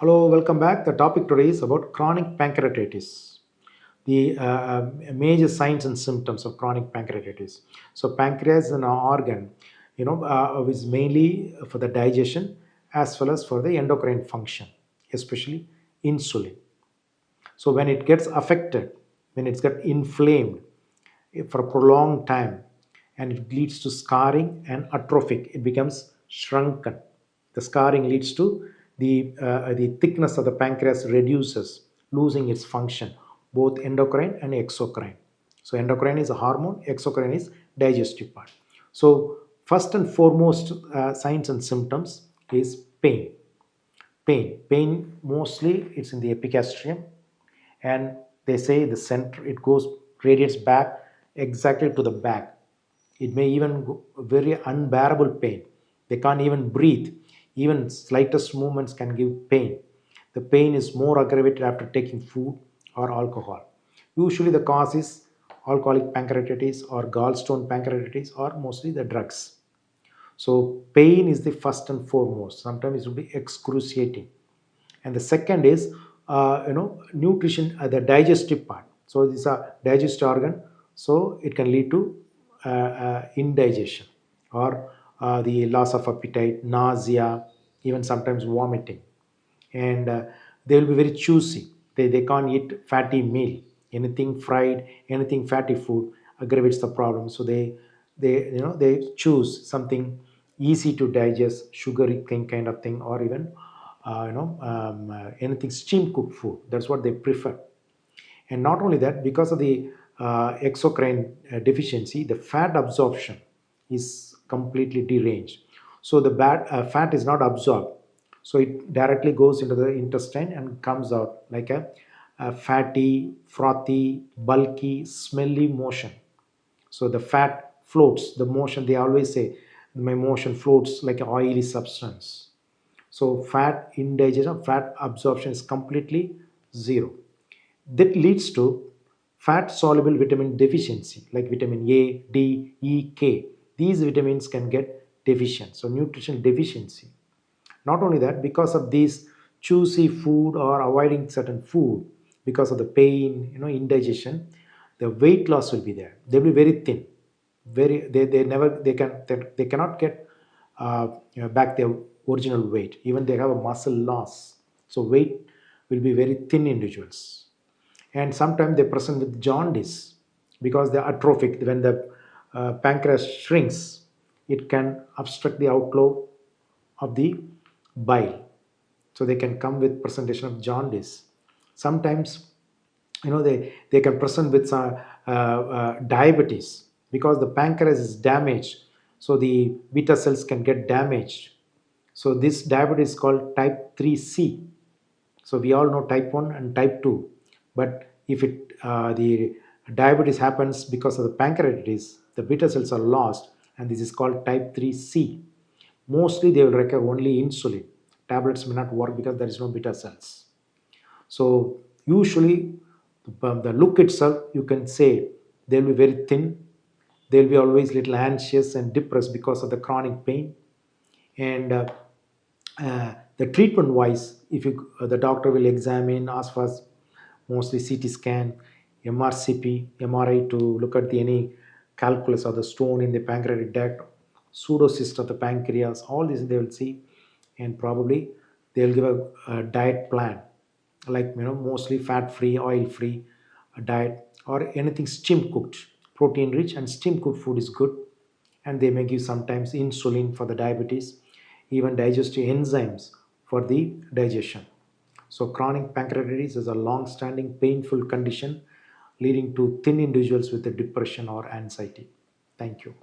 Hello, welcome back. The topic today is about chronic pancreatitis, the major signs and symptoms of chronic pancreatitis. So, pancreas is an organ, is mainly for the digestion as well as for the endocrine function, especially insulin. So, when it gets affected, when it's got inflamed for a prolonged time, and it leads to scarring and atrophic, it becomes shrunken. The scarring leads to the thickness of the pancreas reduces, losing its function, both endocrine and exocrine. So endocrine is a hormone, exocrine is digestive part. So first and foremost signs and symptoms is pain mostly it's in the epigastrium, and they say the center it goes radiates back exactly to the back. It may even go very unbearable pain. They can't even breathe. Even slightest movements can give pain. The pain is more aggravated after taking food or alcohol. Usually the cause is alcoholic pancreatitis or gallstone pancreatitis or mostly the drugs. So pain is the first and foremost. Sometimes it will be excruciating. And the second is nutrition, the digestive part. So these are digestive organ, so it can lead to indigestion or the loss of appetite, nausea, even sometimes vomiting. And they will be very choosy. They can't eat fatty meal. Anything fried, anything fatty food aggravates the problem. So they choose something easy to digest, sugary thing kind of thing, or even anything steam cooked food. That's what they prefer. And not only that, because of the exocrine deficiency, the fat absorption is completely deranged. So the fat is not absorbed. So it directly goes into the intestine and comes out like a fatty, frothy, bulky, smelly motion. So the fat floats, the motion, they always say, my motion floats like an oily substance. So fat indigestion, fat absorption is completely zero. That leads to fat soluble vitamin deficiency like vitamin A, D, E, K. These vitamins can get deficient. So nutritional deficiency. Not only that, because of these choosy food or avoiding certain food, because of the pain, indigestion, the weight loss will be there. They'll be very thin. They never they cannot get back their original weight. Even they have a muscle loss. So weight will be very thin individuals, and sometimes they present with jaundice because they're atrophic. When the pancreas shrinks, it can obstruct the outflow of the bile, so they can come with presentation of jaundice. Sometimes they can present with diabetes because the pancreas is damaged, so the beta cells can get damaged. So this diabetes is called type 3C. So we all know type 1 and type 2, but if the diabetes happens because of the pancreatitis, the beta cells are lost, and this is called type 3C. Mostly they will require only insulin. Tablets may not work because there is no beta cells. So usually the look itself, you can say they'll be very thin. They'll be always little anxious and depressed because of the chronic pain. And the treatment wise, if you the doctor will examine, ask for mostly CT scan, MRCP, MRI to look at the any calculus or the stone in the pancreatic duct, pseudocyst of the pancreas. All these they will see, and probably they'll give a diet plan, like mostly fat free, oil free diet, or anything steam cooked, protein rich and steam cooked food is good. And they may give sometimes insulin for the diabetes, even digestive enzymes for the digestion. So chronic pancreatitis is a long-standing painful condition leading to thin individuals with a depression or anxiety. Thank you.